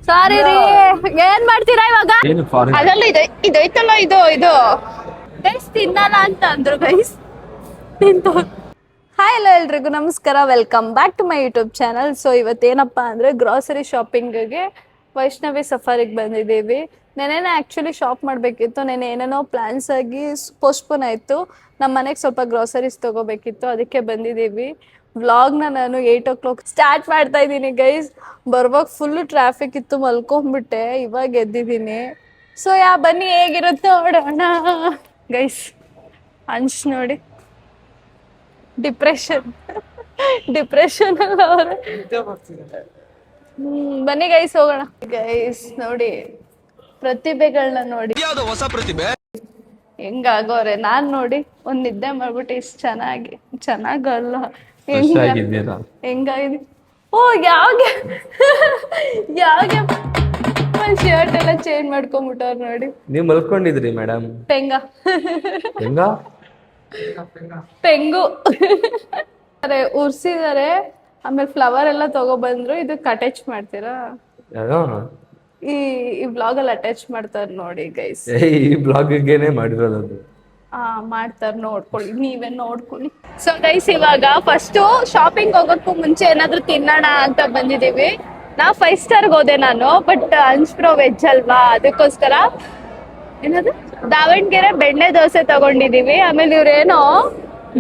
ಸಾರಿ ರೀ, ಏನ್ ಮಾಡ್ತೀರಾ ಇವಾಗ? ಅದಲ್ಲ ಇದೈತಲ್ಲ ಇದು ಗೈಸ್ ತಿನ್ನಲ್ಲ ಅಂತ ಅಂದ್ರು ಗೈಸ್. ತಿಂತು. ಹಾಯ್ ಎಲ್ಲ ಎಲ್ರಿಗೂ ನಮಸ್ಕಾರ, welcome back to my YouTube channel. So ಇವತ್ತೇನಪ್ಪ ಅಂದರೆ ಗ್ರಾಸರಿ ಶಾಪಿಂಗಿಗೆ ವೈಷ್ಣವಿ ಸಫಾರಿಗೆ ಬಂದಿದ್ದೀವಿ. ನೆನೆನೇ ಆ್ಯಕ್ಚುಲಿ ಶಾಪ್ ಮಾಡಬೇಕಿತ್ತು, ನೆನೆ ಏನೇನೋ ಪ್ಲ್ಯಾನ್ಸ್ ಆಗಿ ಪೋಸ್ಟ್ಪೋನ್ ಆಯಿತು. ನಮ್ಮ ಮನೆಗೆ ಸ್ವಲ್ಪ ಗ್ರಾಸರೀಸ್ ತೊಗೋಬೇಕಿತ್ತು, ಅದಕ್ಕೆ ಬಂದಿದ್ದೀವಿ. ವ್ಲಾಗ್ನ ನಾನು 8 o'clock ಸ್ಟಾರ್ಟ್ ಮಾಡ್ತಾ ಇದ್ದೀನಿ ಗೈಸ್. ಬರುವಾಗ ಫುಲ್ಲು ಟ್ರಾಫಿಕ್ ಇತ್ತು, ಮಲ್ಕೊಂಡ್ಬಿಟ್ಟೆ, ಇವಾಗ ಎದ್ದಿದ್ದೀನಿ. ಸೊ ಬನ್ನಿ ಹೇಗಿರುತ್ತೆ ನೋಡೋಣ ಗೈಸ್. ಅಂಶ್ ನೋಡಿ ಡಿಪ್ರೆಷನ್ ಅಲ್ಲ ಅವ್ರೆ. ಬನ್ನಿ ಗೈಸ್ ಹೋಗೋಣ. ಗೈಸ್ ನೋಡಿ ಪ್ರತಿಭೆಗಳನ್ನ ನೋಡಿ, ಹೊಸ ಪ್ರತಿಭೆ ಹೆಂಗಾಗೋರೆ. ನಾನ್ ನೋಡಿ ಒಂದ್ ನಿದ್ದೆ ಮಾಡ್ಬಿಟ್ಟು ಇಷ್ಟು ಚೆನ್ನಾಗಲ್ಲ ಹೆಂಗಾಗಿದೆ. ಓ ಯಾವ್ಗೆ ಶರ್ಟ್ ಎಲ್ಲ ಚೇಂಜ್ ಮಾಡ್ಕೊಂಡ್ಬಿಟ್ಟವ್ರು ನೋಡಿ. ನೀವ್ ಮಲ್ಕೊಂಡಿದ್ರಿ ಮೇಡಮ್? ಪೆಂಗು ಅರೆ ಉರ್ಸಿದಾರೆ, ಆಮೇಲೆ ಫ್ಲವರ್ ಎಲ್ಲ ತಗೊಬಂದ್ರು. ಇದಕ್ಕೆ ಅಟ್ಯಾಚ್ ಮಾಡ್ತೀರಾ? ಈ ಬ್ಲಾಗ್ ಅಲ್ಲಿ ಅಟ್ಯಾಚ್ ಮಾಡ್ತಾರ ನೋಡಿ ಗೈಸ್. ಈ ಬ್ಲಾಗ್ಗೆ ಮಾಡಿರೋದು. ಮಾಡ್ತಾರ, ನೋಡ್ಕೊಳ್ಳಿ, ನೀವೇ ನೋಡ್ಕೊಳ್ಳಿ. ಸೊ ಗೈಸ್ ಇವಾಗ ಫಸ್ಟ್ ಶಾಪಿಂಗ್ ಹೋಗೋಕ್ಕೂ ಮುಂಚೆ ಏನಾದ್ರು ತಿನ್ನೋಣ ಅಂತ ಬಂದಿದೀವಿ. ನಾ 5 star ಹೋದೆ ನಾನು, ಬಟ್ ಅಂಶ್ ಬ್ರೋ ವೆಜ್ ಅಲ್ವಾ, ಅದಕ್ಕೋಸ್ಕರ ಏನದು ದಾವಣಗೆರೆ ಬೆಣ್ಣೆ ದೋಸೆ ತಗೊಂಡಿದೀವಿ. ಆಮೇಲೆ ಇವ್ರೇನೋ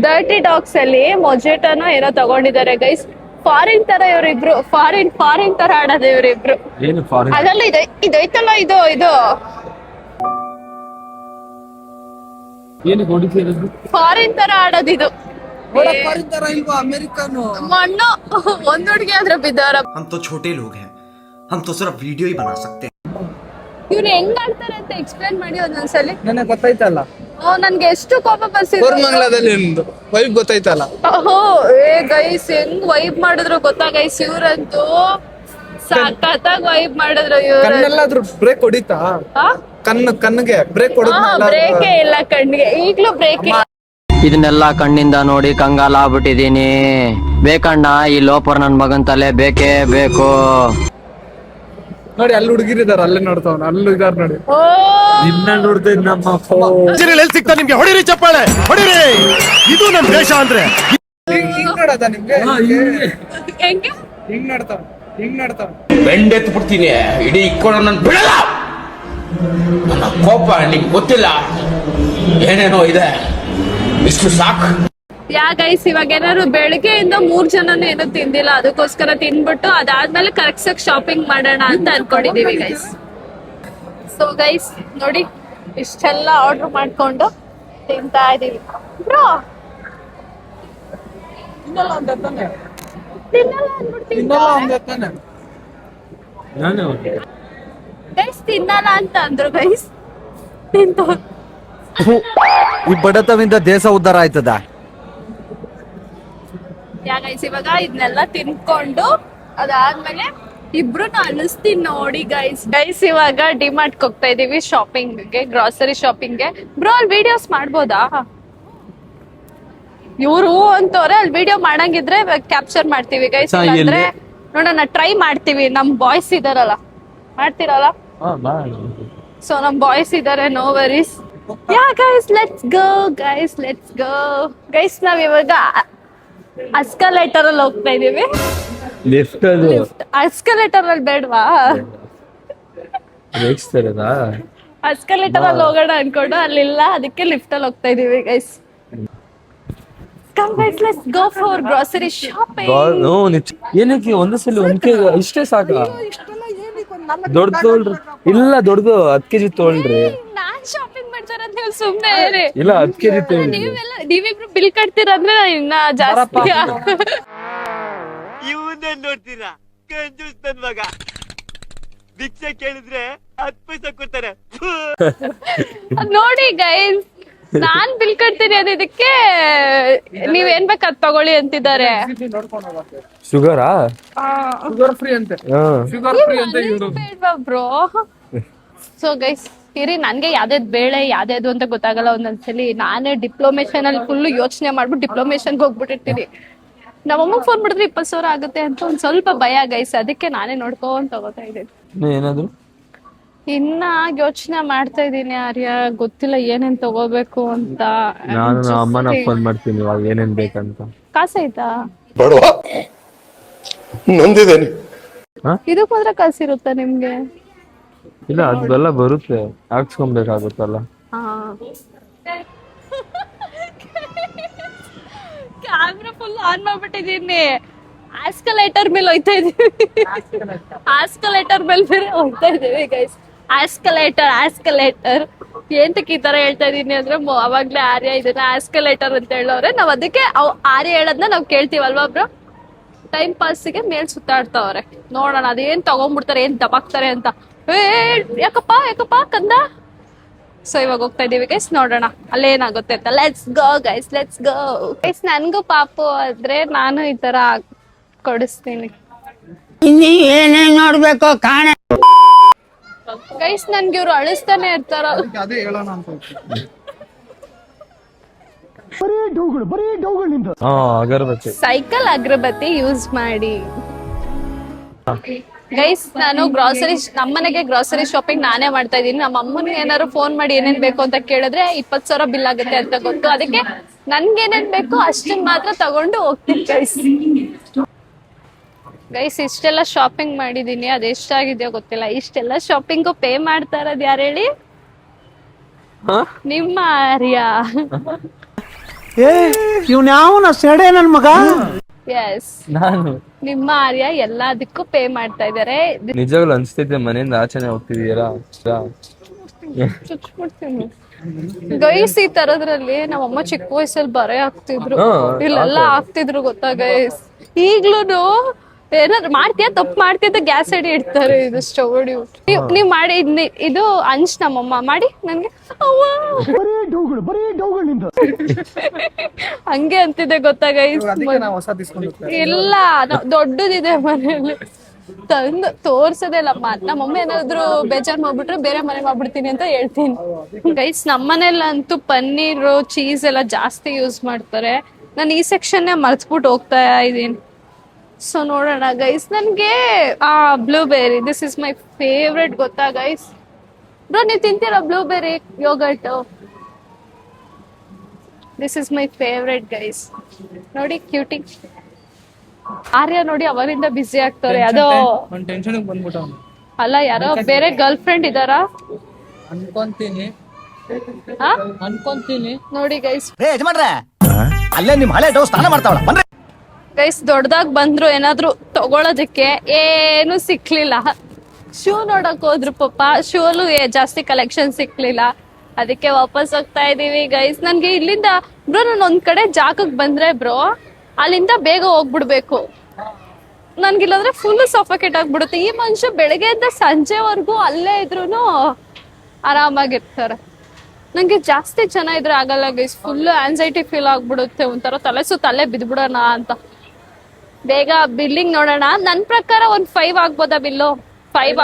ಡರ್ಟಿ ಡಾಗ್ಸ್ ಅಲ್ಲಿ ಮೊಜೆಟನೋ ಏನೋ ತಗೊಂಡಿದ್ದಾರೆ ಗೈಸ್. ಫಾರಿನ್ ತರ ಇವ್ರಿಬ್ರು, ಫಾರಿನ್ ತರ ಆಡೋದು ಇವ್ರಿಬ್ರು. ಅದಲ್ಲ ಇದೈತಲ್ಲ ಇದು ಫಾರಿನ್ ತರ ಆಡೋದು. ಇದು ಮಣ್ಣು ಒಂದ್ ಹುಡುಗಿ ಆದ್ರೆ ಬಿದ್ದಾರ. हम तो छोटे लोग हैं, हम तो सिर्फ वीडियो ही बना सकते हैं. ಇವ್ರು ಹೆಂಗ್ ಆಡ್ತಾರೆ ಅಂತ ಎಕ್ಸ್ಪ್ಲೇನ್ ಮಾಡಿ ಒಂದೊಂದ್ಸಲಿ. ನನಗೆ ಗೊತ್ತಾಯ್ತಲ್ಲ, ನನ್ಗೆ ಎಷ್ಟು ಕೋಪ ಬರ್ಸಿದ್ರು. ಕೋರಮಂಗಲದಲ್ಲಿ ವೈಬ್ ಗೊತ್ತಾಯ್ತಲ್ಲ. ಗೈಸ್ ಹೆಂಗ್ ವೈಬ್ ಮಾಡಿದ್ರು ಗೊತ್ತಾ ಗೈಸ್. ಇವ್ರಂತೂ ಸಖತ್ತಾಗಿ ವೈಬ್ ಮಾಡಿದ್ರು. ಕಣ್ಣೆಲ್ಲಾದ್ರೂ ಬ್ರೇಕ್ ಹೊಡಿತಾ? ಕಣ್ಣಿಗೆ ಬ್ರೇಕ್ ಬ್ರೇಕೇ ಇಲ್ಲ ಕಣ್ಣಿಗೆ, ಈಗ್ಲೂ ಬ್ರೇಕ್. ಇದನ್ನೆಲ್ಲ ಕಣ್ಣಿಂದ ನೋಡಿ ಕಂಗಾಲಾಗ್ಬಿಟ್ಟಿದೀನಿ. ಬೇಕಣ್ಣ ಈ ಲೋಪರ್ ನನ್ ಮಗನ್ ತಲೆ ಬೇಕೇ ಬೇಕು. ನೋಡಿ ಅಲ್ಲಿ ಹುಡುಗಿರಿದಾರ, ಅಲ್ಲೇ ನೋಡ್ತಾವ, ಅಲ್ಲೂ ಇದಾರ ನೋಡಿ. ನಿನ್ನ ನೋಡ್ತಾ ನಮ್ಮ ಸಿಗ್ತಾ ನಿಮ್ಗೆ ಹೊಡಿರಿ, ಚಪ್ಪಾಳೆ ಹೊಡಿರಿ. ಇದು ನಮ್ ದೇಶ ಅಂದ್ರೆ ಹಿಂಗ್ ನೋಡದ ನಿಮ್ಗೆ, ಹೆಂಗೆ ಹಿಂಗ್ ನೋಡ್ತಾವ. ಬೆಂಡೆತ್ತು ಬಿಡ್ತೀನಿ, ಇಡೀ ಇಕ್ಕೊಂಡು ನನ್ ಬಿಡಲ್ಲ. ನನ್ನ ಕೋಪ ನಿಮ್ಗೆ ಗೊತ್ತಿಲ್ಲ, ಏನೇನೋ ಇದೆ, ಇಷ್ಟು ಸಾಕು. ಗೈಸ್ ಇವಾಗ ಏನಾದ್ರು ಬೆಳಗ್ಗೆಯಿಂದ 3 ಜನನು ಏನೋ ತಿಂದಿಲ್ಲ, ಅದಕ್ಕೋಸ್ಕರ ತಿನ್ಬಿಟ್ಟು ಅದಾದ್ಮೇಲೆ ಕರೆಕ್ಟ್ ಶಾಪಿಂಗ್ ಮಾಡೋಣ ಅಂತ ಅನ್ಕೊಂಡಿದೀವಿ ಗೈಸ್. ಸೊ ಗೈಸ್ ನೋಡಿ ಇಷ್ಟೆಲ್ಲ ಆರ್ಡರ್ ಮಾಡ್ಕೊಂಡು ತಿಂತಾ ಇದೀವಿ. ಬ್ರೋ ತಿನ್ನಲ್ಲ ಗೈಸ್, ತಿನ್ನಲ್ಲ ಅಂತ ಅಂದ್ರು ಗೈಸ್. ತಿಂತ ಈ ಬಡತವಿಂದ ದೇಶ ಉದ್ಧಾರ ಆಯ್ತದ. ಗೈಸ್ ಇವಾಗ ಇದನ್ನೆಲ್ಲ ತಿನ್ಕೊಂಡು ಅದಾದ್ಮೇಲೆ ಇಬ್ರು ಅನಿಸ್ತೀನಿ ನೋಡಿ ಗೈಸ್ ಇವಾಗ ಡಿಮಾರ್ಟ್ ಹೋಗ್ತಾ ಇದೀವಿ ಶಾಪಿಂಗ್ಗೆ, ಗ್ರಾಸರಿ ಶಾಪಿಂಗ್ಗೆ. ಬ್ರೋ ಅಲ್ಲಿ ವಿಡಿಯೋಸ್ ಮಾಡ್ಬೋದಾ? ಇವ್ರು ಅಂತವ್ರೆ, ಅಲ್ಲಿ ವಿಡಿಯೋ ಮಾಡಂಗಿದ್ರೆ ಕ್ಯಾಪ್ಚರ್ ಮಾಡ್ತೀವಿ ಗೈಸ್. ಅಂದ್ರೆ ನೋಡೋಣ, ಟ್ರೈ ಮಾಡ್ತೀವಿ. ನಮ್ ಬಾಯ್ಸ್ ಇದಾರಲ್ಲ, ಮಾಡ್ತೀರಲ್ಲ? ಸೊ ನಮ್ ಬಾಯ್ಸ್ ಇದಾರೆ, no worries. Guys let's go guys. ನಾವ್ ಇವಾಗ ಅಸ್ಕಲೇಟರ್ ಅಲ್ಲಿ ಹೋಗ್ತಾ ಇದೀವಿ. ಲಿಫ್ಟ್ ಅಸ್ಕಲೇಟರ್ ಅಲ್ಲಿ ಬೇಡವಾ? ಅಸ್ಕಲೇಟರ್ ಅಲ್ಲಿ ಹೋಗೋಣ ಅನ್ಕೊಂಡು ಅಲ್ಲಿಲ್ಲ, ಅದಕ್ಕೆ ಲಿಫ್ಟ್ ಅಲ್ಲಿ ಹೋಗ್ತಾ ಇದೀವಿ guys. Come guys, let's go for grocery shopping. ಏನಕ್ಕೆ ಒಂದು ಸಲ ಇಷ್ಟೇ ಸಾಕ? ದೊಡ್ಡದು ತೊಗೊಳ್ರಿ. ಇಲ್ಲ ದೊಡ್ಡದು 10 kg ತೊಗೊಳ್ರಿ. ನಾನ್ ಶಾಪಿಂಗ್ ಮಾಡ್ತಾರ ಅಂತ ಹೇಳಿ ಸುಮ್ನೆ ಇಲ್ಲ 10 kg ತೊಗೊಳ್ರಿ. ನೀವಿಬ್ರು ಬಿಲ್ ಕಟ್ತೀರ ಅಂದ್ರೆ ಇನ್ನ ಜಾಸ್ತಿ. ಇವನ್ನೇ ನೋಡ್ತೀರಾ, ಕಂಜೂಸ್ ನನ್ ಮಗ. ಭಿಕ್ಷೆ ಕೇಳಿದ್ರೆ 10 ಪೈಸೆ ಕೊಡ್ತಾರೆ. ನೋಡಿ ಗೈಸ್, ನಾನ್ ಬಿಲ್ ಕಟ್ತೀನಿ ಅದಕ್ಕೆ ನೀವೇನ್ ಬೇಕಾದ್ ತಗೊಳ್ಳಿ ಅಂತಿದ್ದಾರೆ. ಶುಗರಾ? ಶುಗರ್ ಫ್ರೀ ಅಂತೆ, ಶುಗರ್ ಫ್ರೀ ಅಂತ ಇವರು. ಬ್ರೋ ಸೊ ಗೈಸ್ ಇರಿ, ನನ್ಗೆ ಯಾವ್ದಾದ್ ಬೇಳೆ ಯಾವ್ದು ಅಂತ ಗೊತ್ತಾಗಲ್ಲ ಒಂದೊಂದ್ಸಲಿ. ನಾನೇ ಡಿಪ್ಲೊಮೇಶನ್ ಅಲ್ಲಿ ಫುಲ್ ಯೋಚನೆ ಮಾಡ್ಬಿಟ್ಟು ಡಿಪ್ಲೊಮೇಶನ್ಗೆ ಹೋಗ್ಬಿಟ್ಟಿರ್ತೀನಿ. ನಮ್ಮಮ್ಮ ಫೋನ್ ಮಾಡಿದ್ರೆ 20,000 ಆಗುತ್ತೆ ಅಂತ ಒಂದ್ ಸ್ವಲ್ಪ ಭಯ ಗೈಸ್, ಅದಕ್ಕೆ ನಾನೇ ನೋಡ್ಕೊಂಡ್ ತಗೋತಾ ಇದ್ದೀನಿ. ಏನಾದ್ರು ಇನ್ನ ಯೋಚನೆ ಮಾಡ್ತಾ ಇದೀನಿ ಆರ್ಯ, ಗೊತ್ತಿಲ್ಲ ಏನೇನ್ ತಗೋಬೇಕು ಅಂತ. ನಾನು ನಮ್ಮ ಅಮ್ಮನ ಫೋನ್ ಮಾಡ್ತೀನಿ ಇವಾಗ ಏನೇನ್ ಬೇಕಂತ. ಕಾಸೈತಾ? ಬಡವ ನೊಂದಿದ್ದೇನೆ. ಇದಕ್ ಮಾತ್ರ ಕಾಸಿರುತ್ತಾ ನಿಮ್ಗೆ? ಇಲ್ಲ ಅದೆಲ್ಲ ಬರುತ್ತೆ, ಹಾಕ್ಸ್ಕೊಬೇಕಾಗುತ್ತಲ್ಲ. ಕ್ಯಾಮ್ರಾ ಫುಲ್ ಆನ್ ಮಾಡ್ಬಿಟ್ಟಿದೀನಿ. ಆಸ್ಕಲೇಟರ್ ಮೇಲೆ ಹೋಯ್ತಾ ಇದೀವಿ. ಆಸ್ಕಲೇಟರ್ ಮೇಲೆ ಬೇರೆ ಹೋಗ್ತಾ ಇದೀವಿ ಗೈಸ್. ಆಸ್ಕಲೇಟರ್ ಏಂತಕ್ಕೆ ಈ ತರ ಹೇಳ್ತಾ ಇದೀನಿ ಅಂದ್ರೆ, ಅವಾಗ್ಲೇ ಆರ್ಯ ಇದನ್ನ ಆಸ್ಕಲೇಟರ್ ಅಂತ ಹೇಳೋರೆ. ನಾವ್ ಅದಕ್ಕೆ ಆರ್ಯ ಹೇಳದ್ನ ನಾವ್ ಕೇಳ್ತೀವಲ್ವಾ ಬ್ರೋ. ಟೈಮ್ ಪಾಸಿಗೆ ಮೇಲ್ ಸುತ್ತಾಡ್ತಾವ್ರೆ. ನೋಡೋಣ ಅದೇನ್ ತಗೊಂಡ್ಬಿಡ್ತಾರೆ, ಏನ್ ದಬಾಕ್ತಾರೆ ಅಂತ. ಯಾಕಪ್ಪ ಕಂದ. ಸೊ ಇವಾಗ ಹೋಗ್ತಾ ಇದೀವಿ ಗೈಸ್, ನೋಡೋಣ ಅಲ್ಲೇನಾಗುತ್ತೆ ಅಂತ. Let's go guys, let's go guys. ನನ್ಗೂ ಪಾಪು ಆದ್ರೆ ನಾನು ಈ ತರ ಕೊಡಿಸ್ತೀನಿ. ನೋಡ್ಬೇಕು ಕಾಣ ಗೈಸ್ ನನ್ಗೆ ಇವ್ರು ಅಳಿಸ್ತಾನೆ ಇರ್ತಾರ. ಅದೇ ಹೇಳೋಣ ಅಂತ. ಅಗರಬತ್ತಿ, ಸೈಕಲ್ ಅಗರಬತ್ತಿ ಯೂಸ್ ಮಾಡಿ ಗೈಸ್. ನಾನು ನಮ್ಮನೆಗೆ ಗ್ರಾಸರಿ ಶಾಪಿಂಗ್ ನಾನೇ ಮಾಡ್ತಾ ಇದೀನಿ. ನಮ್ಮ ಅಮ್ಮನಿಗೆ ಏನಾದ್ರು ಫೋನ್ ಮಾಡಿ ಏನೇನ್ ಬೇಕು ಅಂತ ಕೇಳಿದ್ರೆ 20,000 ಬಿಲ್ ಆಗುತ್ತೆ ಅಂತ ಗೊತ್ತು. ಅದಕ್ಕೆ ನನ್ಗೆ ಏನೇನ್ ಬೇಕು ಅಷ್ಟನ್ನ ಮಾತ್ರ ತಗೊಂಡು ಹೋಗ್ತೀನಿ ಗೈಸ್. ಇಷ್ಟೆಲ್ಲ ಶಾಪಿಂಗ್ ಮಾಡಿದೀನಿ, ಅದೆಷ್ಟಾಗಿದೆಯೋ ಗೊತ್ತಿಲ್ಲ. ಇಷ್ಟೆಲ್ಲ ಶಾಪಿಂಗು ಪೇ ಮಾಡ್ತಾ ಇರೋದು ಯಾರು ಹೇಳಿ? ನಿಮ್ಮ ಆರ್ಯ. ಇವ್ನ್ಯಾವನ ಸೆಡೆ ನನ್ ಮಗ. ಎಸ್, ನಾನು ನಿಮ್ಮ ಆರ್ಯ ಎಲ್ಲದಕ್ಕೂ ಪೇ ಮಾಡ್ತಾ ಇದಾರೆ. ನಿಜವಾಗ್ಲೂ ಅನ್ಸ್ತಿದ್ದೆ ಮನೆಯಿಂದ ಆಚೆನೆ ಹೋಗ್ತಿದೀರಾ. ಚುಚ್ಬಿಡ್ತೀನಿ ಗೈಸ್. ಈ ತರದ್ರಲ್ಲಿ ನಮ್ಮಮ್ಮ ಚಿಕ್ಕ ವಯಸ್ಸಲ್ಲಿ ಬರೆ ಹಾಕ್ತಿದ್ರು, ಇಲ್ಲೆಲ್ಲ ಹಾಕ್ತಿದ್ರು ಗೊತ್ತಾ ಗೈಸ್. ಈಗ್ಲೂನು ಏನಾದ್ರು ಮಾಡ್ತೀಯಾ, ತಪ್ಪು ಮಾಡ್ತೀಯ ಅಂತ ಗ್ಯಾಸ್ ಅಡಿ ಇಡ್ತಾರೆ. ಇದು ಸ್ಟವ್ ಅಡಿ ನೀವ್ ಮಾಡಿ. ಇದು ಅಂಚ್ ನಮ್ಮಮ್ಮ ಮಾಡಿ ನನ್ಗೆ ಹಂಗೆ ಅಂತಿದೆ ಗೊತ್ತಾ ಗೈಸ್. ಇಲ್ಲ ದೊಡ್ಡದಿದೆ ಮನೆಯಲ್ಲಿ, ತಂದು ತೋರ್ಸದೇ ಇಲ್ಲ. ನಮ್ಮಮ್ಮ ಏನಾದ್ರು ಬೇಜಾರ್ ಮಾಡ್ಬಿಟ್ರೆ ಬೇರೆ ಮನೆ ಮಾಡ್ಬಿಡ್ತೀನಿ ಅಂತ ಹೇಳ್ತೀನಿ ಗೈಸ್. ನಮ್ಮನೇಲಂತೂ ಪನ್ನೀರು ಚೀಸ್ ಎಲ್ಲ ಜಾಸ್ತಿ ಯೂಸ್ ಮಾಡ್ತಾರೆ. ನಾನು ಈ ಸೆಕ್ಷನ್ನೇ ಮರ್ತ್ಬಿಟ್ಟು ಹೋಗ್ತಾ ಇದೀನಿ. ಸೊ ನೋಡೋಣ ಗೈಸ್. ನನ್ಗೆ blueberry, this is my favourite ಗೊತ್ತಾ ಗೈಸ್. ಬ್ರೋ ನೀವು ತಿಂತೀರಾ blueberry yoghurt? This is my favourite guys. ನೋಡಿ ಕ್ಯೂಟಿ ಆರ್ಯ ನೋಡಿ ಅವರಿಂದ ಬಿಸಿ ಆಗ್ತಾರೆ. ಅದೋ ಟೆನ್ಷನ್ ಬಂದ್ಬಿಟ್ಟ. ಅಲ್ಲ ಯಾರೋ ಬೇರೆ ಗರ್ಲ್ ಫ್ರೆಂಡ್ ಇದಾರಾ ಅನ್ಕೊಂತೀನಿ ನೋಡಿ ಗೈಸ್. ಅಲ್ಲೇ ನಿಮ್ ಹಳೆ ಡೌ ಸ್ನಾನ ಮಾಡ್ತಾವಳ. ಗೈಸ್ ದೊಡ್ಡದಾಗ್ ಬಂದ್ರು ಏನಾದ್ರು ತಗೊಳೋದಕ್ಕೆ ಏನು ಸಿಕ್ಲಿಲ್ಲ. ಶೂ ನೋಡಕ್ ಹೋದ್ರು ಪಾಪ, ಶೂಲು ಜಾಸ್ತಿ ಕಲೆಕ್ಷನ್ ಸಿಕ್ಲಿಲ್ಲ. ಅದಕ್ಕೆ ವಾಪಸ್ ಹೋಗ್ತಾ ಇದೀವಿ ಗೈಸ್. ನನ್ಗೆ ಇಲ್ಲಿಂದ ಬ್ರೋ ನಾನು ಒಂದ್ ಕಡೆ ಜಾಗಕ್ಕೆ ಬಂದ್ರೆ ಬ್ರೋ ಅಲ್ಲಿಂದ ಬೇಗ ಹೋಗ್ಬಿಡ್ಬೇಕು. ನನ್ಗಿಲ್ಲಂದ್ರೆ ಫುಲ್ ಸಫೋಕೇಟ್ ಆಗ್ಬಿಡುತ್ತೆ. ಈ ಮನುಷ್ಯ ಬೆಳಗ್ಗೆಯಿಂದ ಸಂಜೆವರೆಗೂ ಅಲ್ಲೇ ಇದ್ರೂನು ಆರಾಮಾಗಿರ್ತಾರೆ. ನಂಗೆ ಜಾಸ್ತಿ ಜನ ಇದ್ರೆ ಆಗಲ್ಲ ಗೈಸ್, ಫುಲ್ ಆನ್ಸೈಟಿ ಫೀಲ್ ಆಗ್ಬಿಡುತ್ತೆ. ಒಂಥರ ತಲೆ ಸುತ್ತ ಅಲ್ಲೇ ಬಿದ್ಬಿಡೋಣ ಅಂತ. ಬೇಗ ಬಿಲ್ಲಿಂಗ್ ನೋಡೋಣ. ನನ್ ಪ್ರಕಾರ ಒಂದ್ 5 ಆಗ್ಬೋದಾ ಬಿಲ್ಲು? 5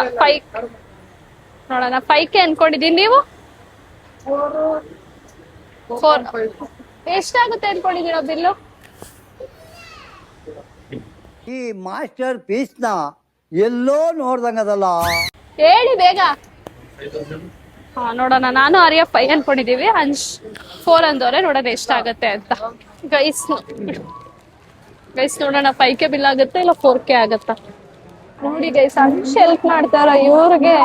ನೋಡೋಣ. 5K ಅನ್ಕೊಂಡಿದೀನಿ. ನೀವು 4 ಎಷ್ಟಾಗುತ್ತೆ ಅನ್ಕೊಂಡಿದೀರ ಬಿಲ್ಲು? ಈ ಮಾಸ್ಟರ್ ಪೀಸ್ ನ ಎಲ್ಲೋ ನೋಡ್ದಂಗದಲ್ಲ. ಹೇಳಿ ಬೇಗ. ನೋಡೋಣ. ನಾನು ಆರ್ಯ 5 ಅನ್ಕೊಂಡಿದೀವಿ, ಅಂಶ್ 4 ಅಂದವ್ರೆ. ನೋಡೋಣ ಎಷ್ಟಾಗತ್ತೆ ಅಂತ ಗೈಸ್. ನೋಡೋಣ 5K ಬಿಲ್ ಆಗುತ್ತೆ ಇಲ್ಲ 4K ಆಗತ್ತಾ ನೋಡಿ ಗೈಸ್. ಅಂಶ್ ಹೆಲ್ಪ್ ಮಾಡ್ತಾರ ಇವ್ರಿಗೆ.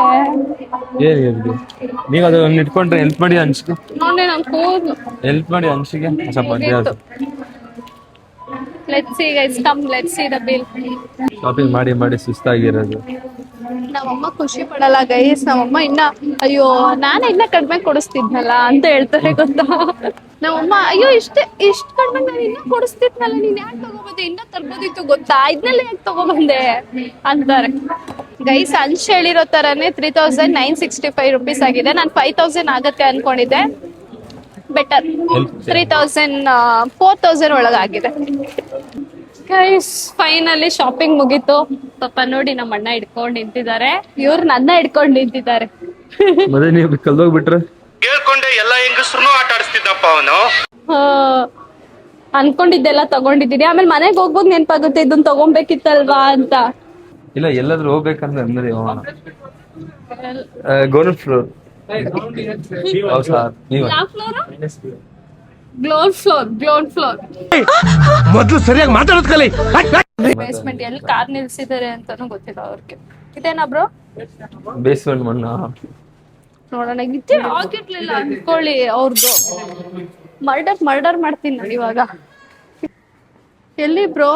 ನೀವ್ ಅದನ್ನ ಇಟ್ಕೊಂಡ್ರೆ ಹೆಲ್ಪ್ ಮಾಡಿ ಅಂಶಿಗೆ. ನೋಡಿ ನನ್ ಕೂದ್ಲು ಹೆಲ್ಪ್ ಮಾಡಿ ಅಂಶಿಗೆ ಸ್ವಲ್ಪ. Let's see guys, come let's see the bill. Shopping ಮಾಡಿ ಸುಸ್ತಾಗಿರೋದು. ನಮ್ಮಮ್ಮ ಖುಷಿ ಪಡಲ್ಲ ಗೈಸ್. ನಮ್ಮಮ್ಮ ಇನ್ನ ಅಯ್ಯೋ ನಾನು ಇನ್ನ ಕಡಿಮೆ ಕೊಡಿಸ್ತಿದ್ನಲ್ಲ ಅಂತ ಹೇಳ್ತಾರೆ ಗೊತ್ತಾ. ನಮ್ಮಮ್ಮ ಅಯ್ಯೋ ಇಷ್ಟ ಕಡಿಮೆ ನಾನು ಇನ್ನ ಕೊಡಿಸ್ತಿದ್ನಲ್ಲ, ನೀನ್ ಯಾಕೆ ತಗೋಬಂದೆ, ಇನ್ನ ತರ್ಬೋದಿತ್ತು ಗೊತ್ತಾ, ಇದನ್ನೆಲ್ಲ ಯಾಕೆ ತಗೋಬಂದೆ ಅಂತಾರೆ ಗೈಸ್. ಅಂಶ್ ಹೇಳಿರೋ ತರನೇ 3,965 ರುಪೀಸ್ ಆಗಿದೆ. ನಾನು 5,000 ಆಗತ್ತೆ ಅನ್ಕೊಂಡಿದ್ದೆ. ಬೆಟರ್ 4,000 ಒಳಗಾಗಿದೆ ಗೈಸ್. ಫೈನಲಿ ಶಾಪಿಂಗ್ ಮುಗೀತು. ಪಾಪ ನೋಡಿ ನಮ್ಮ ಅಣ್ಣ ಹಿಡ್ಕೊಂಡ್ ನಿಂತಿದ್ದಾರೆ, ಇವ್ರು ನನ್ನ ಹಿಡ್ಕೊಂಡ್ ನಿಂತಿದ್ದಾರೆ. ಮತ್ತೆ ನೀವು ಕಲ್ದೋಗ್ಬಿಟ್ರೆ ಕೇಳ್ಕೊಂಡೆ ಎಲ್ಲ ಹೆಂಗಸ್ರು ಆಟ ಆಡಿಸ್ತಿದ್ದಪ್ಪ ಅವನು. ಅನ್ಕೊಂಡಿದ್ದೆಲ್ಲ ತಗೊಂಡಿದ್ದೀನಿ. ಆಮೇಲೆ ಮನೆಗೆ ಹೋಗ್ಬೋದು ನೆನಪಾಗುತ್ತೆ ಇದನ್ನ ತಗೊಂಬೇಕಿತ್ತಲ್ವಾ ಅಂತ. ಇಲ್ಲ ಎಲ್ಲಾದ್ರೂ ಹೋಗ್ಬೇಕಂದ್ರೆ ಅಂದ್ರೆ ಗೌರ್ಮೆಂಟ್ ಫ್ಲೋರ್. ಸರ್ ನೀವು ಯಾವ ಫ್ಲೋರ್? Ground floor. ಮೊದಲು ಸರಿಯಾಗಿ ಮಾತಾಡೋದ್ ಕಲಿ. ಬೇಸ್ಮೆಂಟ್ ಎಲ್ಲಿ ಕಾರ್ ನಿಲ್ಸಿದ್ದಾರೆ ಅಂತಾನು ಗೊತ್ತಿಲ್ಲ ಅವ್ರಿಗೆ. ಇದೇನಾ ಬ್ರೋ? ಬೇಸ್ಮೆಂಟ್ ಮಣ್ಣ ನೋಡೋಣ. ಇದೇ ಆಗಿರ್ಲಿಲ್ಲ ಅನ್ಕೊಳ್ಳಿ ಅವ್ರದ್ದು. ಮರ್ಡರ್ ಮಾಡ್ತೀನಿ ನೋಡಿ ಇವಾಗ. ಎಲ್ಲಿ ಬ್ರೋ?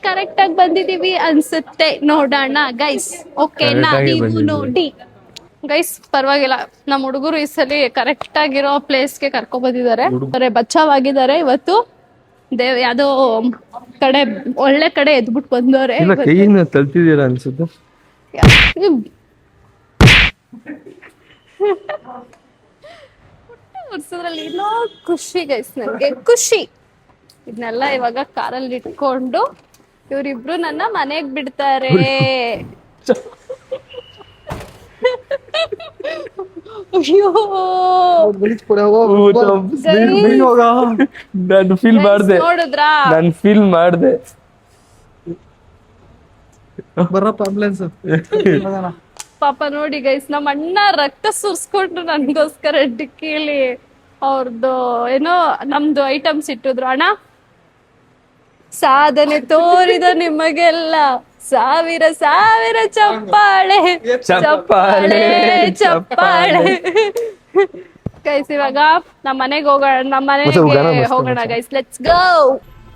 ಕರೆಕ್ಟ್ ಆಗಿ ಬಂದಿದೀವಿ ಅನ್ಸುತ್ತೆ. ನೋಡೋಣ ಗೈಸ್. ಓಕೆನಾ? ನೀವು ನೋಡಿ ಗೈಸ್, ಪರವಾಗಿಲ್ಲ. ನಮ್ಮ ಹುಡುಗರು ಈ ಸಲ ಕರೆಕ್ಟ್ ಆಗಿರೋ ಪ್ಲೇಸ್ಗೆ ಕರ್ಕೊ ಬಂದಿದ್ದಾರೆ. ಬಚಾವಾಗಿದ್ದಾರೆ ಇವತ್ತು. ಯಾವ್ದೋ ಕಡೆ ಒಳ್ಳೆ ಕಡೆ ಎದ್ಬಿಟ್ಟು ಬಂದವ್ರೆ. ಇಲ್ಲ ಕೈಯಿಂದ ತಳ್ತಿದ್ದೀರಾ ಅನ್ಸುತ್ತೆ. ಹೊರ್ಸೋದ್ರಲ್ಲಿ ಏನೋ ಖುಷಿ ಗೈಸ್, ನನ್ಗೆ ಖುಷಿ. ಇದನ್ನೆಲ್ಲ ಇವಾಗ ಕಾರಲ್ಲಿ ಇಟ್ಕೊಂಡು ಇವ್ರಿಬ್ರು ನನ್ನ ಮನೆಗ್ ಬಿಡ್ತಾರೆ. ಅಯ್ಯೋ ನಾನು ಫೀಲ್ ಮಾಡ್ದೆ. ನೋಡಿದ್ರಾ? ನಾನು ಫೀಲ್ ಮಾಡ್ದೆ. ಬರಪ್ಪ ಆಂಬುಲೆನ್ಸ್. ಪಾಪ ನೋಡಿ ಗೈಸ್, ನಮ್ಮ ಅಣ್ಣ ರಕ್ತ ಸುರ್ಸ್ಕೊಂಡು ನನ್ಗೋಸ್ಕರ ಡಿಕ್ಕಿಲಿ ಅವ್ರದ್ದು ಏನೋ ನಮ್ದು ಐಟಮ್ಸ್ ಇಟ್ಟಿದ್ರು. ಅಣ್ಣ, ಸಾಧನೆ ತೋರಿದ ನಿಮಗೆಲ್ಲ ಸಾವಿರ ಸಾವಿರ ಚಪ್ಪಾಳೆ ಚಪ್ಪಾಳೆ ಚಪ್ಪಾಳೆ. ಗೈಸ್ ಇವಾಗ ನಮ್ಮ ಮನೆಗೆ ಹೋಗೋಣ guys. Let's go.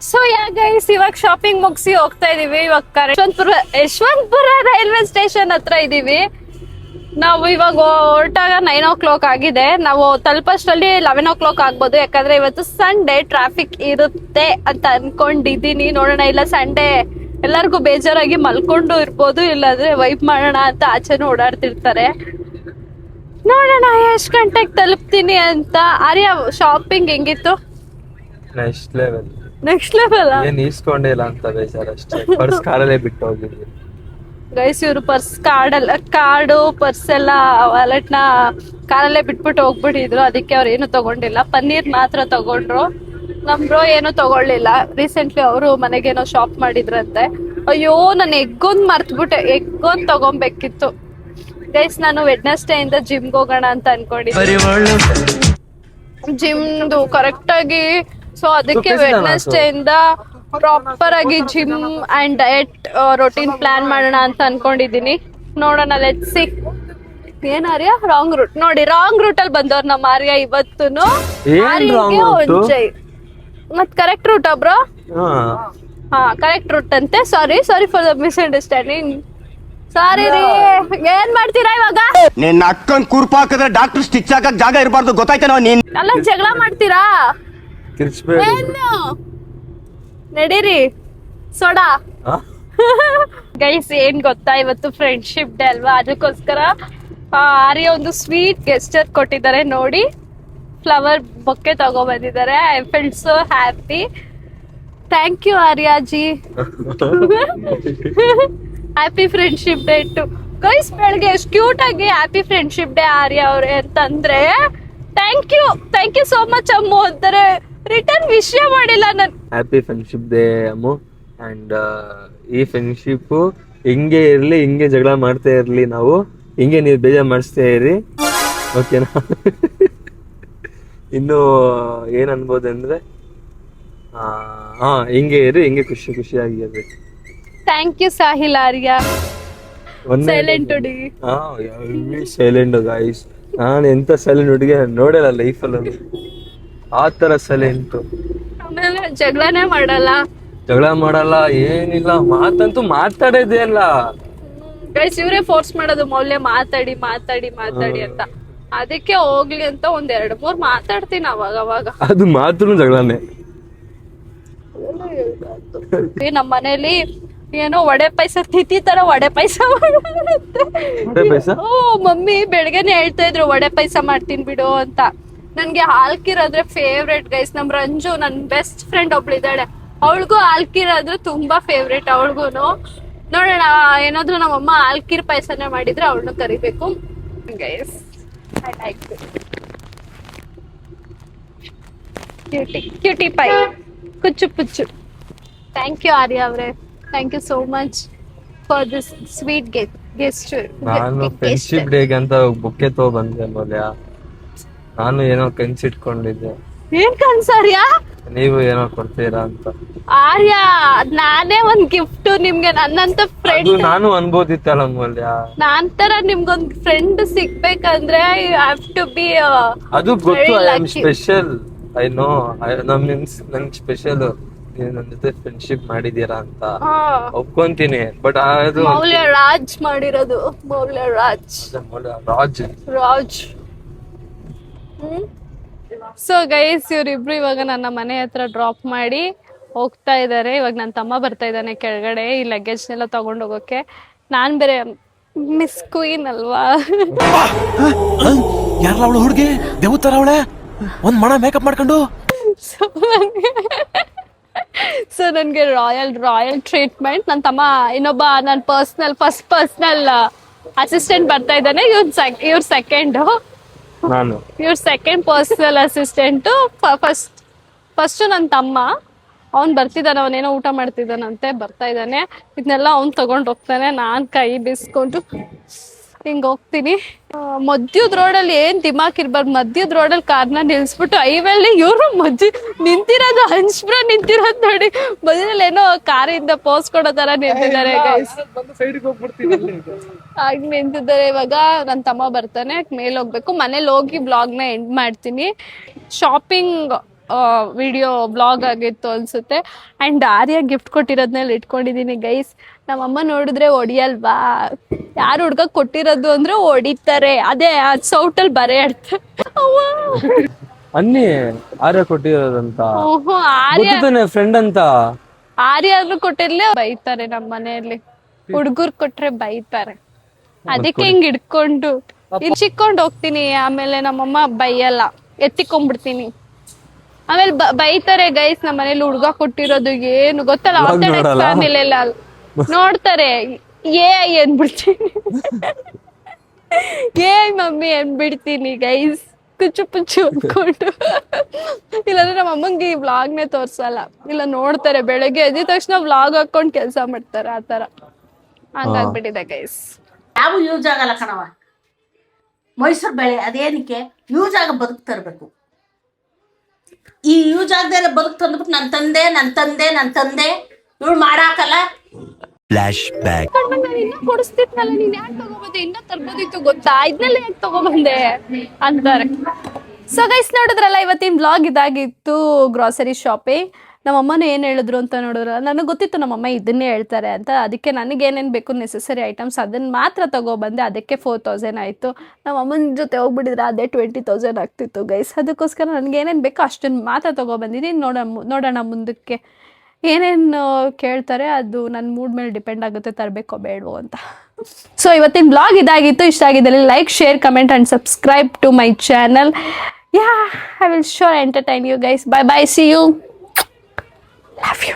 So guys, ಇವಾಗ ಶಾಪಿಂಗ್ ಮುಗಿಸಿ ಹೋಗ್ತಾ ಇದೀವಿ. ಇವಾಗ ಯಶವಂತಪುರ ರೈಲ್ವೆ ಸ್ಟೇಷನ್ ಹತ್ರ ಇದೀವಿ ನಾವು. ಇವಾಗ ಹೊರಟಾಗ 9 o'clock ಆಗಿದೆ. ನಾವು ತಲುಪಷ್ಟರಲ್ಲಿ 11 o'clock ಆಗ್ಬೋದು. ಯಾಕಂದ್ರೆ ಇವತ್ತು ಸಂಡೇ ಟ್ರಾಫಿಕ್ ಇರುತ್ತೆ ಅಂತ ಅನ್ಕೊಂಡಿದೀನಿ. ನೋಡೋಣ. ಇಲ್ಲ ಸಂಡೇ ಎಲ್ಲರಿಗೂ ಬೇಜಾರಾಗಿ ಮಲ್ಕೊಂಡು ಇರ್ಬೋದು, ಇಲ್ಲಾಂದ್ರೆ ವೈಪ್ ಮಾಡೋಣ ಅಂತ ಆಚೆನೂ ಓಡಾಡ್ತಿರ್ತಾರೆ. ನೋಡೋಣ ಎಷ್ಟ್ ಗಂಟೆಗೆ ತಲುಪ್ತೀನಿ ಅಂತ. ಆರ್ಯ, ಶಾಪಿಂಗ್ ಹೆಂಗಿತ್ತು? Next level. ಏನ್ ಈಸ್ಕೊಂಡೇ ಇಲ್ಲ ಅಂತ ಬೇಜಾರಷ್ಟೇ. ಪರ್ಸ್ ಕಾರಲ್ಲೇ ಬಿಟ್ಟು ಹೋಗಿದ್ವಿ ಗೈಸ್. ಇವ್ರು ಕಾರ್ಡು ಪರ್ಸ್ ಎಲ್ಲ ವಾಲೆಟ್ ನ ಕಾರಲ್ಲೇ ಬಿಟ್ಬಿಟ್ಟು ಹೋಗ್ಬಿಟ್ಟಿದ್ರು. ಅದಕ್ಕೆ ಅವ್ರು ಏನು ತಗೊಂಡಿಲ್ಲ. ಪನ್ನೀರ್ ಮಾತ್ರ ತಗೊಂಡ್ರು. ನಮ್ ಬ್ರೋ ಏನು ತಗೊಳ್ಳಿಲ್ಲ. ರೀಸೆಂಟ್ಲಿ ಅವರು ಮನೆಗೇನೋ ಶಾಪ್ ಮಾಡಿದ್ರಂತೆ. ಅಯ್ಯೋ, ನಾನು ಎಗ್ಗೊಂದ್ ಮರ್ತ್ಬಿಟ್ಟೆ. ಎಗ್ಗೊಂದ್ ತಗೊಂಬೇಕಿತ್ತು ಗೈಸ್. ನಾನು ವೆಡ್ನೆಸ್ಡೇ ಇಂದ ಜಿಮ್ಗೆ ಹೋಗೋಣ ಅಂತ ಅನ್ಕೊಂಡಿದ್ದೆ. ಜಿಮ್ದು ಕರೆಕ್ಟ್ ಆಗಿ. ಸೊ ಅದಕ್ಕೆ ವೆಡ್ನೆಸ್ಡೇ ಇಂದ ಪ್ರಾಪರ್ ಆಗಿ gym and diet routine plan ಮಾಡೋಣ ಅಂತ ಅನ್ಕೊಂಡಿದೀನಿ. ನೋಡೋಣ, ಲೆಟ್ಸ್ ಸಿ. ಏನ್ ಆರ್ಯ? ರಾಂಗ್ ರೂಟ್ ನೋಡಿ. ರಾಂಗ್ ರೂಟ್ ಅಲ್ಲಿ ಬಂದವ್ರು ನಮ್ಮ ಆರ್ಯ ಇವತ್ತುನು. ಮತ್ ಕರೆಕ್ಟ್ ರೂಟ್ ಬ್ರೋ? ಹಾ, ಕರೆಕ್ಟ್ ರೂಟ್ ಅಂತೆ. Sorry for the misunderstanding. Sorry ರೀ. ಏನ್ ಮಾಡ್ತೀರಾ ಇವಾಗ? ನಿನ್ನ ಅಕ್ಕನ್ ಕುರ್ಪ ಹಾಕಿದ್ರೆ ಡಾಕ್ಟರ್ ಸ್ಟಿಚ್ ಹಾಕಕ್ ಜಾಗ ಇರಬಾರ್ದು, ಗೊತ್ತಾಯ್ತೇನೋ ನೀನ್? ಅಲ್ಲ, ಜಗಳ ಮಾಡ್ತೀರಾ? ಏನು ನಡೀರಿ ಸೋಡಾ. ಗೈಸ್, ಏನ್ ಗೊತ್ತಾ, ಇವತ್ತು ಫ್ರೆಂಡ್ಶಿಪ್ ಡೇ ಅಲ್ವಾ? ಅದಕ್ಕೋಸ್ಕರ ಆರ್ಯ ಒಂದು ಸ್ವೀಟ್ ಗೆಸ್ಟರ್ ಕೊಟ್ಟಿದ್ದಾರೆ ನೋಡಿ. ಫ್ಲವರ್ ಬೊಕ್ಕೆ ತಗೋ ಬಂದಿದ್ದಾರೆ. I feel so happy. Thank you ಆರ್ಯಾಜಿ. Happy friendship day to guys. ಬೆಳಗ್ಗೆ ಎಷ್ಟು ಕ್ಯೂಟ್ ಆಗಿ ಹ್ಯಾಪಿ ಫ್ರೆಂಡ್ಶಿಪ್ ಡೇ ಆರ್ಯ ಅವ್ರೆ ಅಂತಂದ್ರೆ ಥ್ಯಾಂಕ್ ಯು ಸೋ ಮಚ್ ಅಮ್ಮು ಅಂತಾರೆ. ರಿಟರ್ನ್ ವಿಷಯ ಮಾಡಿಲ್ಲ ನಾನು. Happy friendship day Ammu. And ಈ ಫ್ರೆಂಡ್ಶಿಪ್ ಹಿಂಗೆ ಇರ್ಲಿ, ಹಿಂಗೆ ಜಗಳ ಮಾಡ್ತಾ ಇರ್ಲಿ. ನಾವು ಹಿಂಗೆ ನೀವು ಬೇಜಾರು ಮಾಡಿಸ್ತಾ ಇರಿ, ಓಕೆನಾ? ಇನ್ನು ಏನ್ ಅನ್ಬೋದಂದ್ರೆ ಹಿಂಗೆ ಇರಿ, ಹಿಂಗೆ ಖುಷಿಯಾಗಿರ್ರಿ. Thank you Sahil Arya. Silent ಹುಡುಗಿ. Silent guys. ನಾನು ಎಂತ ಸೈಲೆಂಟ್ ಹುಡುಗಿ ನೋಡಲ್ಲ ಲೈಫಲ್ಲಿ. ಆ ತರ ಸೈಲೆಂಟ್. ಆಮೇಲೆ ಜಗಳನೇ ಮಾಡಲ್ಲ. ಏನಿಲ್ಲ. ಮಾತಂತೂ ಮಾತಾಡೋದೇ ಅಲ್ಲ ಗೈಸ್. ಇವರೇ ಫೋರ್ಸ್ ಮಾಡೋದು ಮೌಲ್ಯ ಮಾತಾಡಿ ಅಂತ. ಅದಕ್ಕೆ ಹೋಗ್ಲಿ ಅಂತ 1-2-3 ಮಾತಾಡ್ತೀನಿ ಅವಾಗ. ಅದು ಮಾತ್ರ ಜಗಳನೆ. ನಮ್ಮ ಮನೇಲಿ ಏನೋ ವಡೆ ಪಾಯಸ ತಿಥಿ ತರ ವಡೆ ಪಾಯಸ. ಓ ಮಮ್ಮಿ ಬೆಳಗ್ಗೆನೆ ಹೇಳ್ತಾ ಇದ್ರು ವಡೆ ಪಾಯಸ ಮಾಡ್ತೀನಿ ಬಿಡು ಅಂತ. ನನ್ಗೆ ಹಾಲ್ಕಿರಾದ್ರೆ ಫೇವ್ರೇಟ್ ಗೈಸ್. ನಮ್ ರಂಜು, ನನ್ ಬೆಸ್ಟ್ ಫ್ರೆಂಡ್ ಒಬ್ಳಿದ್ದಾಳೆ, ಅವಳಿಗೂ ಹಾಲ್ಕಿರಾದ್ರೆ ತುಂಬಾ ಫೇವ್ರೇಟ್. ಅವಳಿಗೂನು ನೋಡೋಣ, ಏನಾದ್ರು ನಮ್ಮಮ್ಮ ಹಾಲ್ಕಿರ್ ಪಾಯಸನೇ ಮಾಡಿದ್ರೆ ಅವಳನ್ನು ಕರಿಬೇಕು guys. I like cutie pie ಕುಚ್ಚು ಪುಚ್ಚು. ಥ್ಯಾಂಕ್ ಯು ಆರ್ಯ ಅವ್ರೆ. Thank you so much for this sweet gesture. ನಾನು ಫ್ರೆಂಡ್ಶಿಪ್ ಡೇಗೆ ಅಂತ ಬುಕ್ಕೆ ತಗೊಬಂದೆ ಅಲ್ವಲ್ಯಾ, ನಾನು ಏನೋ ಕನ್ಸಿಟ್ಕೊಂಡಿದ್ದೆ, ಏನ್ ಕನ್ಸಾರ್ಯಾ? ನೀವು ಏನೋ ಕೊಡ್ತೀರಾ ಅಂತ. ಆರ್ಯ, ನಾನೇ ಒಂದ್ ಗಿಫ್ಟ್ ನಿಮ್ಗೆ, ನನ್ನಂತ ಅದು ಫ್ರೆಂಡ್, ನಾನು ಅನ್ಬೋದಿತ್ತಲ್ಲ ಅಲ್ವಲ್ಯಾ. ನಾನ್ ತರ ನಿಮ್ಗೊಂದ್ ಫ್ರೆಂಡ್ ಸಿಗ್ಬೇಕಂದ್ರೆ ಯು ಹ್ಯಾವ್ ಟು ಬಿ ಅದು ಗೊತ್ತು, I am lucky. Special, I know, ನಂಗೆ ಸ್ಪೆಷಲ್. ನೀವು ನನ್ನ ಜೊತೆ ಫ್ರೆಂಡ್ಶಿಪ್ ಮಾಡಿದೀರಾ ಅಂತ ಒಪ್ಕೊಂತೀನಿ, ಬಟ್ ಅದು ಮೌಲ್ಯ ರಾಜ್ ಮಾಡಿರೋದು, ಮೌಲ್ಯ ರಾಜ್. ರಾಜ್. ಸೊ ಗೈಸ್, ಇವ್ರಿಬ್ರು ಇವಾಗ ನನ್ನ ಮನೆ ಹತ್ರ ಡ್ರಾಪ್ ಮಾಡಿ ಹೋಗ್ತಾ ಇದಾರೆ. ಇವಾಗ ನನ್ನ ತಮ್ಮ ಬರ್ತಾ ಇದ್ದಾನೆ ಕೆಳಗಡೆ ಈ ಲಗೇಜ್ನೆಲ್ಲ ತಗೊಂಡ್ ಹೋಗೋಕೆ. ನಾನ್ ಬೇರೆ ಮಿಸ್ ಕ್ವೀನ್ ಅಲ್ವಾ. ಯಾರಲ್ಲ ಅವಳು ಹುಡುಗಿ ದೇವತರ ಅವಳೆ, ಒಂದ್ ಮಣ ಮೇಕಪ್ ಮಾಡ್ಕೊಂಡು. ಸೊ ನನ್ಗೆ ರಾಯಲ್ ಟ್ರೀಟ್ಮೆಂಟ್. ನನ್ನ ತಮ್ಮ ಇನ್ನೊಬ್ಬ ನನ್ನ ಫಸ್ಟ್ ಪರ್ಸನಲ್ ಅಸಿಸ್ಟೆಂಟ್ ಬರ್ತಾ ಇದ್ದಾನೆ. ಇವ್ರ ಸೆಕೆಂಡ್ ಪರ್ಸನಲ್ ಅಸಿಸ್ಟೆಂಟು. ಫಸ್ಟ್ ನನ್ನ ತಮ್ಮ, ಅವ್ನು ಬರ್ತಿದ್ದಾನೆ, ಅವನೇನೋ ಊಟ ಮಾಡ್ತಿದ್ದಾನಂತೆ, ಬರ್ತಾ ಇದ್ದಾನೆ. ಇದನ್ನೆಲ್ಲ ಅವ್ನು ತಗೊಂಡು ಹೋಗ್ತಾನೆ, ನಾನು ಕೈ ಬಿಸ್ಕೊಂಡು ಹಿಂಗೆ ಹೋಗ್ತೀನಿ. ಮಧ್ಯದ ರೋಡಲ್ಲಿ ಏನ್ ದಿಮಾಕ್ ಇರ್ಬಾರ್ದು, ಮಧ್ಯದ ರೋಡಲ್ಲಿ ಕಾರ್ನ ನಿಲ್ಸ್ಬಿಟ್ಟು ಹೈವೇಲಿ ಇವರು ನಿಂತಿರೋದು, ಹಂಚ್ಬ್ರೋ ನಿಂತಿರೋದು ನೋಡಿ, ಮಧ್ಯದಲ್ಲಿ ಏನೋ ಕಾರಿಂದ ಪೋಸ್ ಕೊಡೋ ತರ ನಿಂತಿದ್ದಾರೆ ಗೈಸ್. ಸೈಡ್ಗೆ ಹೋಗ್ಬಿಡ್ತೀನಿ ಆಗ ನಿಂತಿದ್ದಾರೆ. ಇವಾಗ ನನ್ನ ತಮ್ಮ ಬರ್ತಾನೆ, ಮೇಲೆ ಹೋಗ್ಬೇಕು. ಮನೇಲಿ ಹೋಗಿ ಬ್ಲಾಗ್ನ ಎಂಡ್ ಮಾಡ್ತೀನಿ. ಶಾಪಿಂಗ್ ವಿಡಿಯೋ ಬ್ಲಾಗ್ ಆಗಿತ್ತು ಅನ್ಸುತ್ತೆ. ಅಂಡ್ ಆರ್ಯ ಗಿಫ್ಟ್ ಕೊಟ್ಟಿರೋದ್ನಲ್ಲಿ ಇಟ್ಕೊಂಡಿದೀನಿ ಗೈಸ್. ನಮ್ಮಮ್ಮ ನೋಡಿದ್ರೆ ಹೊಡಿಯಲ್ವಾ, ಯಾರು ಹುಡ್ಗ ಕೊಟ್ಟಿರೋದು ಅಂದ್ರೆ ಹೊಡಿತಾರೆ, ಅದೇ ಸೌಟಲ್ಲಿ ಬರೆ ಆಡ್ತಾರೆ. ಅನ್ನಿ ಆರ್ಯ ಕೊಟ್ಟಿರೋದಂತ ಆರ್ಯ ಫ್ರೆಂಡ್ ಅಂತ. ಆರ್ಯ ಆದ್ರೂ ಕೊಟ್ಟಿರ್ಲಿ ಬೈತಾರೆ ನಮ್ಮ ಮನೆಯಲ್ಲಿ, ಹುಡ್ಗುರ್ ಕೊಟ್ರೆ ಬೈತಾರೆ. ಅದಕ್ಕೆ ಹಿಂಗ್ ಹಿಡ್ಕೊಂಡು ಚಿಕ್ಕೊಂಡು ಹೋಗ್ತೀನಿ. ಆಮೇಲೆ ನಮ್ಮಮ್ಮ ಬೈಯಲ್ಲ, ಎತ್ತಿಕೊಂಡ್ಬಿಡ್ತೀನಿ. ಆಮೇಲೆ ಬೈತಾರೆ ಗೈಸ್. ನಮ್ಮ ಮನೇಲಿ ಹುಡ್ಗ ಕೊಟ್ಟಿರೋದು ಏನು ಗೊತ್ತಲ್ಲ, ಆರ್ಥೋಡಾಕ್ಸ್ ಫ್ಯಾಮಿಲಿ ಎಲ್ಲ ನೋಡ್ತಾರೆ. ಏನ್ಬಿಡ್ತೀನಿ, ಮಮ್ಮಿ ಅನ್ಬಿಡ್ತೀನಿ ಗೈಸ್, ಕುಚ್ಚು ಪುಚ್ಚು ಅಂದ್ಕೊಂಡು. ಇಲ್ಲಾಂದ್ರೆ ನಮ್ಮ ಅಮ್ಮಂಗೆ ಈ ವ್ಲಾಗ್ನೇ ತೋರ್ಸಲ್ಲ, ಇಲ್ಲ ನೋಡ್ತಾರೆ. ಬೆಳಗ್ಗೆ ಎದ್ದ ತಕ್ಷಣ ವ್ಲಾಗ್ ಹಾಕೊಂಡ್ ಕೆಲ್ಸ ಮಾಡ್ತಾರೆ, ಆತರ ಹಂಗಾಗ್ಬಿಟ್ಟಿದೆ ಗೈಸ್. ಯಾವ ಯೂಸ್ ಆಗಲ್ಲ ಕಣವ. ಮೈಸೂರು ಬೆಳೆ ಅದೇನಕ್ಕೆ ಯೂಸ್ ಆಗ ಬದುಕು ತರಬೇಕು. ಈ ಯೂಸ್ ಆಗದೆ ಬದುಕು ತಂದ್ಬಿಟ್ಟು ನನ್ನ ತಂದೆ ಇವಳು ಮಾಡಾಕಲ್ಲ. Flash back. ಇನ್ನ ಕೊಡಿಸ್ತಿದ್ನಲ್ಲ, ನೀನ್ ಯಾಕೆ ತಗೋಬಂದೆ, ಇನ್ನ ತರ್ಬೋದಿತ್ತು ಗೊತ್ತಾ, ಇದನ್ನೆಲ್ಲ ಯಾಕೆ ತಗೋಬಂದೆ ಅಂತಾರೆ. ಸೊ ಗೈಸ್, ನೋಡಿದ್ರಲ್ಲ ಇವತ್ತಿನ ಬ್ಲಾಗ್ ಇದಾಗಿತ್ತು, ಗ್ರಾಸರಿ ಶಾಪಿಂಗ್. ನಮ್ಮಮ್ಮನೂ ಏನು ಹೇಳಿದ್ರು ಅಂತ ನೋಡಿದ್ರ, ನನಗೆ ಗೊತ್ತಿತ್ತು ನಮ್ಮಮ್ಮ ಇದನ್ನೇ ಹೇಳ್ತಾರೆ ಅಂತ. ಅದಕ್ಕೆ ನನಗೆ ಏನೇನು ಬೇಕು ನೆಸೆಸರಿ ಐಟಮ್ಸ್ ಅದನ್ನು ಮಾತ್ರ ತಗೊಬಂದೆ. ಅದಕ್ಕೆ 4000 ಆಯಿತು. ನಮ್ಮ ಅಮ್ಮನ ಜೊತೆ ಹೋಗ್ಬಿಟ್ಟಿದ್ರೆ ಅದೇ 20,000 ಆಗ್ತಿತ್ತು ಗೈಸ್. ಅದಕ್ಕೋಸ್ಕರ ನನಗೆ ಏನೇನು ಬೇಕೋ ಅಷ್ಟನ್ನು ಮಾತ್ರ ತೊಗೊಬಂದಿದ್ದೀನಿ. ನೋಡೋಣ ಮುಂದಕ್ಕೆ ಏನೇನು ಕೇಳ್ತಾರೆ, ಅದು ನನ್ನ ಮೂಡ್ ಮೇಲೆ ಡಿಪೆಂಡ್ ಆಗುತ್ತೆ ತರಬೇಕೋ ಬೇಡವೋ ಅಂತ. ಸೊ ಇವತ್ತಿನ ಬ್ಲಾಗ್ ಇದಾಗಿತ್ತು. ಇಷ್ಟ ಆಗಿದ್ದಲ್ಲಿ like, share, comment and subscribe to my channel. I will sure entertain you guys. Bye bye, see you, love you.